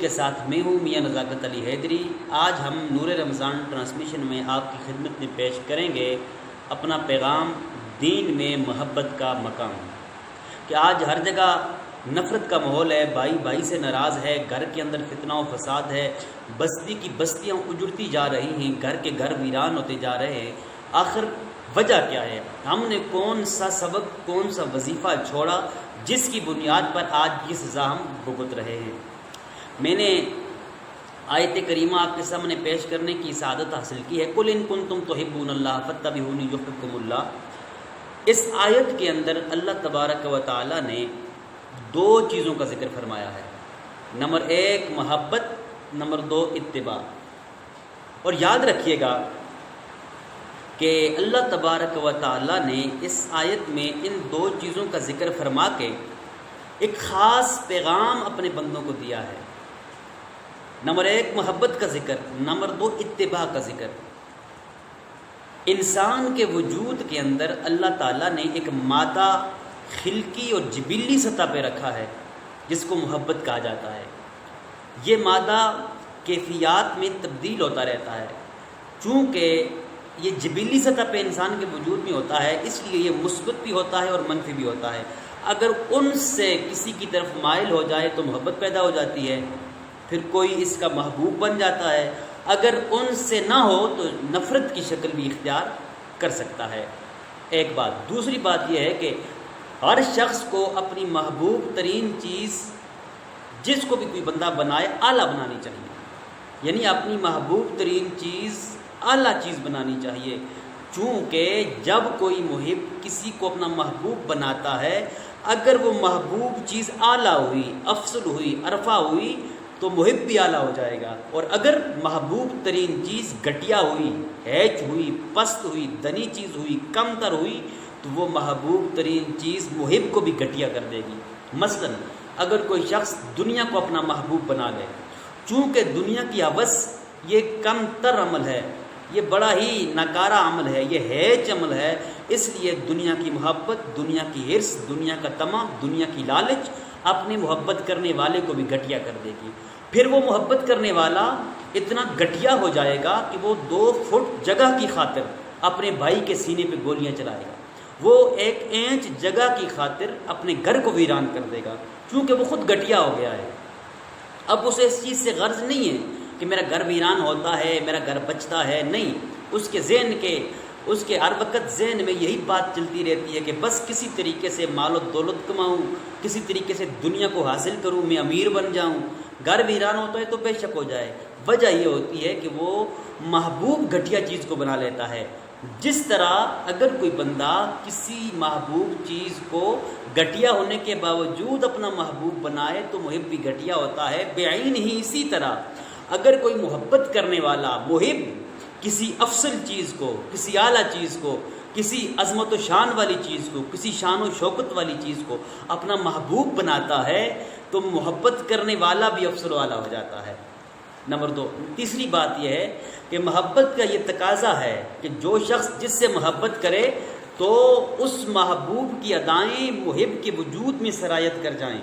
کے ساتھ میں ہوں میاں نزاکت علی حیدری۔ آج ہم نور رمضان ٹرانسمیشن میں آپ کی خدمت میں پیش کریں گے اپنا پیغام دین میں محبت کا مقام، کہ آج ہر جگہ نفرت کا ماحول ہے، بھائی بھائی سے ناراض ہے، گھر کے اندر فتنہ و فساد ہے، بستی کی بستیاں اجڑتی جا رہی ہیں، گھر کے گھر ویران ہوتے جا رہے ہیں۔ آخر وجہ کیا ہے؟ ہم نے کون سا سبق، کون سا وظیفہ چھوڑا جس کی بنیاد پر آج یہ سزا ہم بھگت رہے ہیں؟ میں نے آیت کریمہ آپ کے سامنے پیش کرنے کی سعادت حاصل کی ہے، قُلْ إِن كُنتُمْ تُحِبُّونَ اللَّهَ فَاتَّبِعُونِي يُحْبِبْكُمُ اللَّهُ۔ اس آیت کے اندر اللہ تبارک و تعالی نے دو چیزوں کا ذکر فرمایا ہے، نمبر 1 محبت، نمبر 2 اتباع۔ اور یاد رکھیے گا کہ اللہ تبارک و تعالی نے اس آیت میں ان دو چیزوں کا ذکر فرما کے ایک خاص پیغام اپنے بندوں کو دیا ہے۔ نمبر 1 محبت کا ذکر، نمبر 2 اتباع کا ذکر۔ انسان کے وجود کے اندر اللہ تعالیٰ نے ایک مادہ خلقی اور جبلی سطح پہ رکھا ہے جس کو محبت کہا جاتا ہے۔ یہ مادہ کیفیات میں تبدیل ہوتا رہتا ہے، چونکہ یہ جبلی سطح پہ انسان کے وجود میں ہوتا ہے، اس لیے یہ مثبت بھی ہوتا ہے اور منفی بھی ہوتا ہے۔ اگر ان سے کسی کی طرف مائل ہو جائے تو محبت پیدا ہو جاتی ہے، پھر کوئی اس کا محبوب بن جاتا ہے، اگر ان سے نہ ہو تو نفرت کی شکل بھی اختیار کر سکتا ہے۔ ایک بات۔ دوسری بات یہ ہے کہ ہر شخص کو اپنی محبوب ترین چیز جس کو بھی کوئی بندہ بنائے اعلیٰ بنانی چاہیے، یعنی اپنی محبوب ترین چیز اعلیٰ چیز بنانی چاہیے، چونکہ جب کوئی محب کسی کو اپنا محبوب بناتا ہے، اگر وہ محبوب چیز اعلیٰ ہوئی، افضل ہوئی، ارفع ہوئی تو محب بھی اعلیٰ ہو جائے گا، اور اگر محبوب ترین چیز گھٹیا ہوئی، ہیچ ہوئی، پست ہوئی، دنی چیز ہوئی، کم تر ہوئی تو وہ محبوب ترین چیز محب کو بھی گھٹیا کر دے گی۔ مثلا اگر کوئی شخص دنیا کو اپنا محبوب بنا لے، چونکہ دنیا کی ہوس یہ کم تر عمل ہے، یہ بڑا ہی ناکارہ عمل ہے، یہ ہیچ عمل ہے، اس لیے دنیا کی محبت، دنیا کی حرص، دنیا کا طمع، دنیا کی لالچ اپنے محبت کرنے والے کو بھی گھٹیا کر دے گی۔ پھر وہ محبت کرنے والا اتنا گھٹیا ہو جائے گا کہ وہ 2 فٹ جگہ کی خاطر اپنے بھائی کے سینے پہ گولیاں چلائے گا، وہ 1 انچ جگہ کی خاطر اپنے گھر کو ویران کر دے گا، کیونکہ وہ خود گھٹیا ہو گیا ہے۔ اب اسے اس چیز سے غرض نہیں ہے کہ میرا گھر ویران ہوتا ہے، میرا گھر بچتا ہے، نہیں، اس کے ہر وقت ذہن میں یہی بات چلتی رہتی ہے کہ بس کسی طریقے سے مال و دولت کماؤں، کسی طریقے سے دنیا کو حاصل کروں، میں امیر بن جاؤں۔ گھر ویران ہوتا ہے تو بے شک ہو جائے، وجہ یہ ہوتی ہے کہ وہ محبوب گھٹیا چیز کو بنا لیتا ہے۔ جس طرح اگر کوئی بندہ کسی محبوب چیز کو گھٹیا ہونے کے باوجود اپنا محبوب بنائے تو محب بھی گھٹیا ہوتا ہے، بعین ہی اسی طرح اگر کوئی محبت کرنے والا محب کسی افضل چیز کو، کسی اعلیٰ چیز کو، کسی عظمت و شان والی چیز کو، کسی شان و شوکت والی چیز کو اپنا محبوب بناتا ہے تو محبت کرنے والا بھی افضل و اعلیٰ ہو جاتا ہے۔ نمبر 2۔ تیسری بات یہ ہے کہ محبت کا یہ تقاضا ہے کہ جو شخص جس سے محبت کرے تو اس محبوب کی ادائیں محب کے وجود میں سرایت کر جائیں،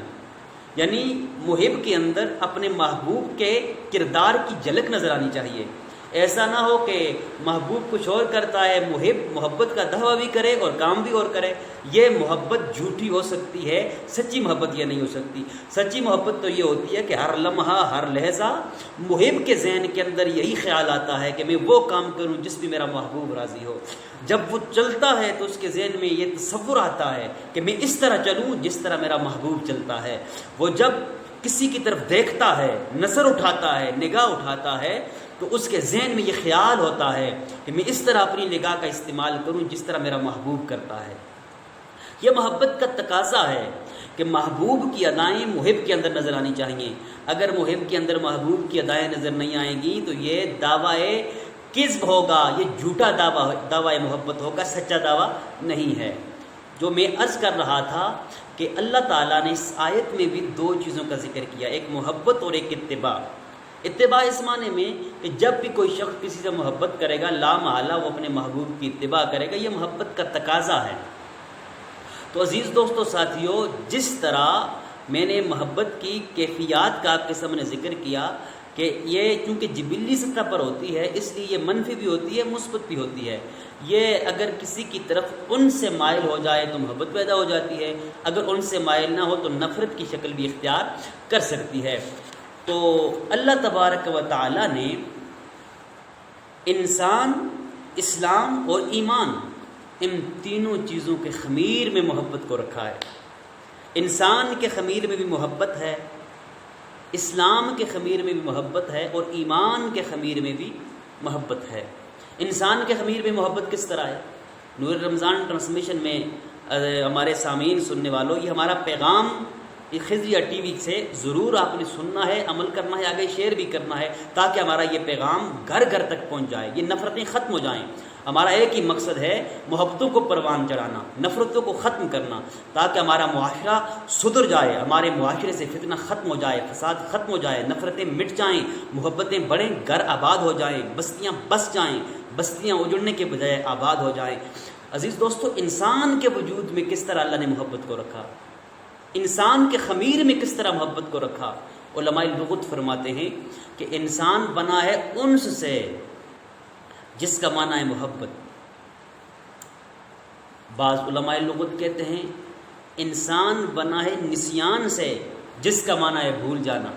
یعنی محب کے اندر اپنے محبوب کے کردار کی جھلک نظر آنی چاہیے۔ ایسا نہ ہو کہ محبوب کچھ اور کرتا ہے، محب محبت کا دعویٰ بھی کرے اور کام بھی اور کرے، یہ محبت جھوٹی ہو سکتی ہے، سچی محبت یہ نہیں ہو سکتی۔ سچی محبت تو یہ ہوتی ہے کہ ہر لمحہ، ہر لہجہ محب کے ذہن کے اندر یہی خیال آتا ہے کہ میں وہ کام کروں جس میں میرا محبوب راضی ہو۔ جب وہ چلتا ہے تو اس کے ذہن میں یہ تصور آتا ہے کہ میں اس طرح چلوں جس طرح میرا محبوب چلتا ہے۔ وہ جب کسی کی طرف دیکھتا ہے، نظر اٹھاتا ہے، نگاہ اٹھاتا ہے تو اس کے ذہن میں یہ خیال ہوتا ہے کہ میں اس طرح اپنی نگاہ کا استعمال کروں جس طرح میرا محبوب کرتا ہے۔ یہ محبت کا تقاضا ہے کہ محبوب کی ادائیں محب کے اندر نظر آنی چاہیے۔ اگر محب کے اندر محبوب کی ادائیں نظر نہیں آئیں گی تو یہ دعویٰ کذب ہوگا، یہ جھوٹا دعویٰ محبت ہوگا، سچا دعویٰ نہیں ہے۔ جو میں عرض کر رہا تھا کہ اللہ تعالیٰ نے اس آیت میں بھی 2 چیزوں کا ذکر کیا، ایک محبت اور ایک اتباع۔ اتباع اس معنی میں کہ جب بھی کوئی شخص کسی سے محبت کرے گا لا محالہ وہ اپنے محبوب کی اتباع کرے گا، یہ محبت کا تقاضا ہے۔ تو عزیز دوستو ساتھیو، جس طرح میں نے محبت کی کیفیات کا آپ کے سامنے ذکر کیا کہ یہ چونکہ جبلی سطح پر ہوتی ہے اس لیے یہ منفی بھی ہوتی ہے مثبت بھی ہوتی ہے. یہ اگر کسی کی طرف ان سے مائل ہو جائے تو محبت پیدا ہو جاتی ہے، اگر ان سے مائل نہ ہو تو نفرت کی شکل بھی اختیار کر سکتی ہے. تو اللہ تبارک و تعالی نے انسان، اسلام اور ایمان ان تینوں چیزوں کے خمیر میں محبت کو رکھا ہے. انسان کے خمیر میں بھی محبت ہے، اسلام کے خمیر میں بھی محبت ہے، اور ایمان کے خمیر میں بھی محبت ہے. انسان کے خمیر میں محبت کس طرح ہے؟ نور رمضان ٹرانسمیشن میں ہمارے سامعین سننے والوں، یہ ہمارا پیغام خضریہ ٹی وی سے ضرور آپ نے سننا ہے، عمل کرنا ہے، آگے شیئر بھی کرنا ہے تاکہ ہمارا یہ پیغام گھر گھر تک پہنچ جائے، یہ نفرتیں ختم ہو جائیں. ہمارا ایک ہی مقصد ہے محبتوں کو پروان چڑھانا، نفرتوں کو ختم کرنا، تاکہ ہمارا معاشرہ سدھر جائے، ہمارے معاشرے سے فتنہ ختم ہو جائے، فساد ختم ہو جائے، نفرتیں مٹ جائیں، محبتیں بڑھیں، گھر آباد ہو جائیں، بستیاں بس جائیں، بستیاں اجڑنے کے بجائے آباد ہو جائیں. عزیز دوستو، انسان کے وجود میں کس طرح اللہ نے محبت کو رکھا، انسان کے خمیر میں کس طرح محبت کو رکھا؟ علماء لغت فرماتے ہیں کہ انسان بنا ہے انس سے، جس کا معنی ہے محبت. بعض علماء لغت کہتے ہیں انسان بنا ہے نسیان سے، جس کا معنی ہے بھول جانا.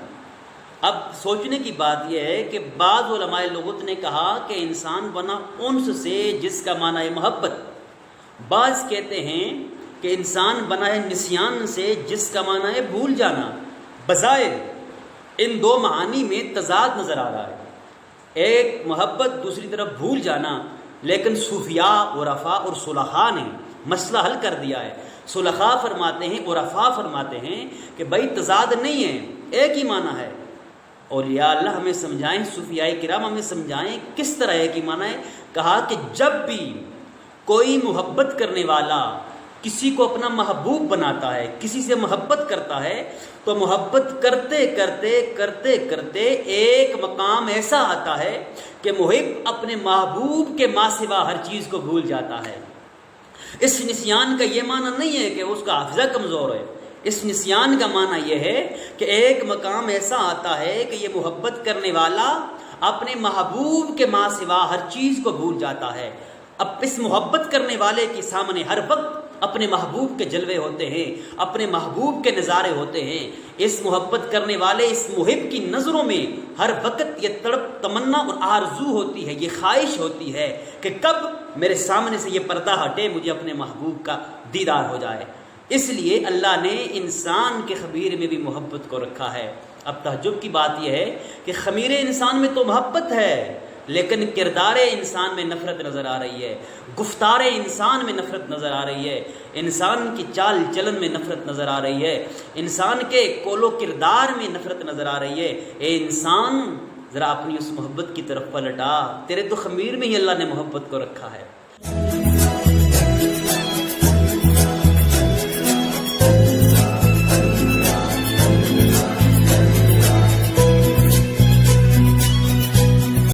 اب سوچنے کی بات یہ ہے کہ بعض علماء لغت نے کہا کہ انسان بنا انس سے، جس کا معنی ہے محبت. بعض کہتے ہیں کہ انسان بنا ہے نسیان سے، جس کا معنی ہے بھول جانا. بظاہر ان دو معانی میں تضاد نظر آ رہا ہے، ایک محبت، دوسری طرف بھول جانا. لیکن صوفیاء، عرفاء اور صلحاء نے مسئلہ حل کر دیا ہے. صلحاء فرماتے ہیں، عرفاء فرماتے ہیں کہ بھائی تضاد نہیں ہے، ایک ہی معنی ہے. اولیاء اللہ ہمیں سمجھائیں، صوفیاء کرام ہمیں سمجھائیں کس طرح ایک ہی معنی ہے. کہا کہ جب بھی کوئی محبت کرنے والا کسی کو اپنا محبوب بناتا ہے، کسی سے محبت کرتا ہے، تو محبت کرتے کرتے کرتے کرتے ایک مقام ایسا آتا ہے کہ محب اپنے محبوب کے ماں سوا ہر چیز کو بھول جاتا ہے. اس نسیان کا یہ معنی نہیں ہے کہ اس کا حافظہ کمزور ہے، اس نسیان کا معنی یہ ہے کہ ایک مقام ایسا آتا ہے کہ یہ محبت کرنے والا اپنے محبوب کے ماں سوا ہر چیز کو بھول جاتا ہے. اب اس محبت کرنے والے کے سامنے ہر وقت اپنے محبوب کے جلوے ہوتے ہیں، اپنے محبوب کے نظارے ہوتے ہیں. اس محبت کرنے والے، اس محب کی نظروں میں ہر وقت یہ تڑپ، تمنا اور آرزو ہوتی ہے، یہ خواہش ہوتی ہے کہ کب میرے سامنے سے یہ پردہ ہٹے، مجھے اپنے محبوب کا دیدار ہو جائے. اس لیے اللہ نے انسان کے خمیر میں بھی محبت کو رکھا ہے. اب تعجب کی بات یہ ہے کہ خمیر انسان میں تو محبت ہے، لیکن کردار انسان میں نفرت نظر آ رہی ہے، گفتار انسان میں نفرت نظر آ رہی ہے، انسان کی چال چلن میں نفرت نظر آ رہی ہے، انسان کے قول و کردار میں نفرت نظر آ رہی ہے. اے انسان، ذرا اپنی اس محبت کی طرف پلٹ آ، تیرے تو خمیر میں ہی اللہ نے محبت کو رکھا ہے.